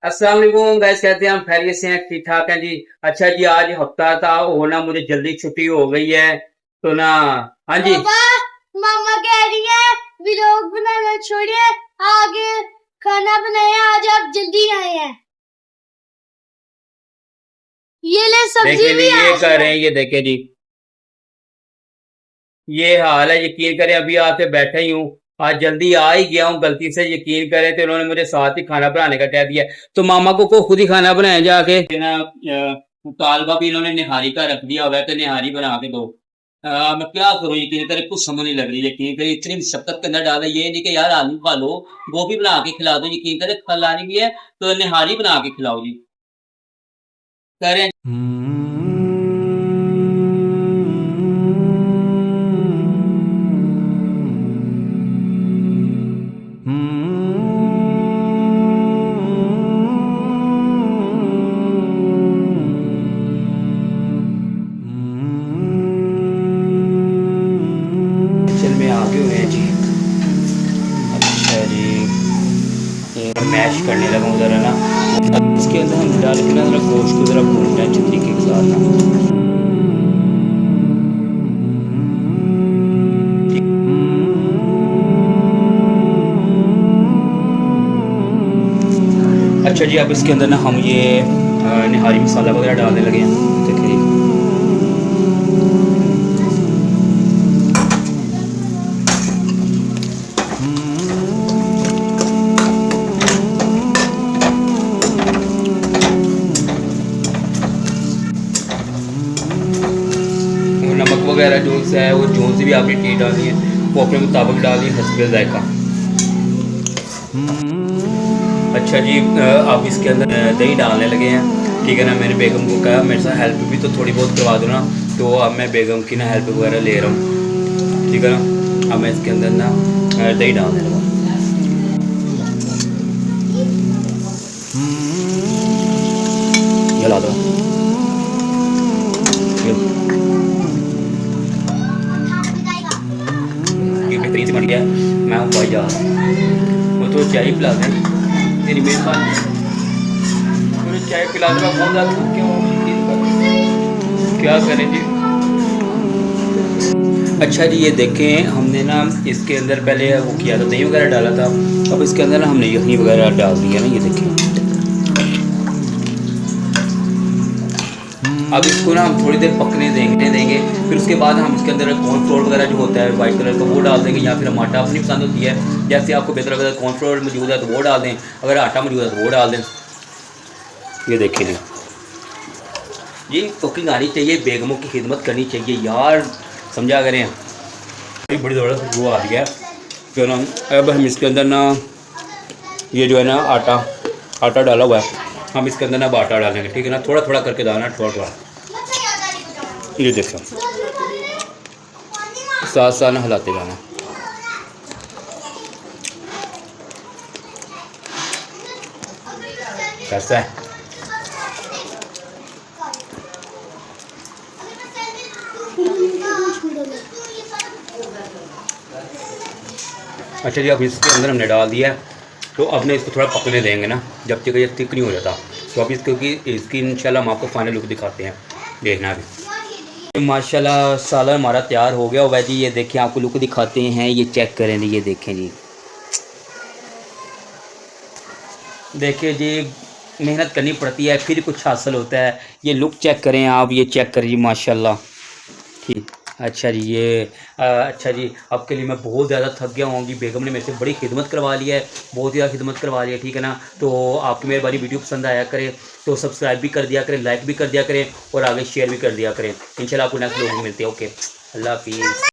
अस्सलाम वालेकुम गैस, कहते हैं हम खैरियत से हैं, ठीक ठाक हैं जी। अच्छा जी, आज हफ्ता था वो ना, मुझे जल्दी छुट्टी हो गई है तो ना। हाँ जी। पापा, मामा कह रही है व्लॉग बनाना छोड़िए, आगे खाना बनाए, आज आप जल्दी आए हैं। ये ले सब्जी देखे जी, भी आ ये गई कर रहे है। हैं, ये देखे जी, ये हाल है। यकीन करें, अभी आके बैठा ही हूँ। आज जल्दी आ ही गया हूँ, गलती से यकीन करें तो इन्होंने मुझे साथ ही खाना बनाने का कह दिया। तो मामा को खुद ही खाना बनाया जाके ना। तालबा भी इन्होंने निहारी का रख दिया हुआ है कि निहारी बना के दो। मैं क्या करूँ, यकीन करें कुछ समझ नहीं लग रही। यकीन करें इतनी मशक्कत के अंदर डाला, ये नहीं कि यार आलू खा लो, गोभी बना के खिला दो। यकीन करें खिलानी भी है तो निहारी बना के खिलाओ जी। कह रहे हैं किचन में आगे हुए हैं जी। अच्छा जी, ये मैश करने लगा हूँ ज़रा ना। अब इसके अंदर हम डाल के ना ज़रा गोश्त को ज़रा भून जाए अच्छे तरीके के साथ ना। अच्छा जी, अब इसके अंदर ना हम ये निहारी मसाला वगैरह डालने लगे हैं। देखिए वो नमक वगैरह जो सा है, वो जो सी भी आपने चीज़ डालनी है वो अपने मुताबिक डालनी है, हस्बे ज़ायका। अच्छा जी, आप इसके अंदर दही डालने लगे हैं। ठीक है ना, मैंने बेगम को कहा मेरे साथ हेल्प भी तो थोड़ी बहुत करवा दो ना। तो अब मैं बेगम की ना हेल्प वगैरह ले रहा हूँ। ठीक है ना, अब मैं इसके अंदर ना दही डालने लगा। जला दो ये बेहतरीन से बन गया। मैं हूँ भाई जा रहा हूँ, वो तो चाय पिला दें, तेरी मेहरबानी। मुझे चाय पिला दे, मैं बहुत ज़्यादा थक गया हूँ, क्या करें जी। अच्छा जी, ये देखें हमने ना इसके अंदर पहले वो किया था, दही वगैरह डाला था। अब इसके अंदर ना हमने यखनी वगैरह डाल दी है ना, ये देखें। अब इसको ना हम थोड़ी देर पकने देंगे। फिर उसके बाद हम इसके अंदर कॉर्नफ्लोर वगैरह जो होता है वाइट कलर का, वो डाल देंगे, या फिर हम आटा अपनी पसंद होती है। जैसे आपको बेहतर अगर कॉर्नफ्लोर मौजूद है तो वो डाल दें, अगर आटा मौजूद है तो वो डाल दें। ये देखिए जी, ये कुकिंग आनी चाहिए, बेगमों की खिदमत करनी चाहिए यार, समझा करें। बड़ी ज़बरदस्त खुशबू आ रही है। तो ना अब हम इसके अंदर ना ये जो है ना आटा डाला हुआ है, हम इसके अंदर ना आटा डालेंगे। ठीक है ना, थोड़ा थोड़ा करके डालना, थोड़ा थोड़ा। ये देखो, साथ साथ ना हिलाते जाना। कैसा है? अच्छा जी, अब इसके अंदर हमने डाल दिया है। तो अब ना इसको थोड़ा पकने देंगे ना, जब तक ये थिक नहीं हो जाता। तो अब इसकी इंशाल्लाह हम आपको फाइनल लुक दिखाते हैं, देखना भी। माशाल्लाह सालन हमारा तैयार हो गया हुआ है जी। ये देखें, आपको लुक दिखाते हैं, ये चेक करें जी, ये देखें जी, देखिए जी, मेहनत करनी पड़ती है फिर कुछ हासिल होता है। ये लुक चेक करें आप, ये चेक करें जी, माशाल्लाह। ठीक। अच्छा जी, ये अच्छा जी, अब के लिए मैं बहुत ज़्यादा थक गया हूँ जी। बेगम ने मेरे से बड़ी खिदमत करवा ली है, बहुत ज़्यादा खिदमत करवा ली है। ठीक है ना, तो आपकी मेहरबानी, वीडियो पसंद आया करे तो सब्सक्राइब भी कर दिया करें, लाइक भी कर दिया करें और आगे शेयर भी कर दिया करें। इंशाल्लाह आपको नेक्स्ट व्लॉग में मिलते हैं। ओके, अल्लाह हाफिज़।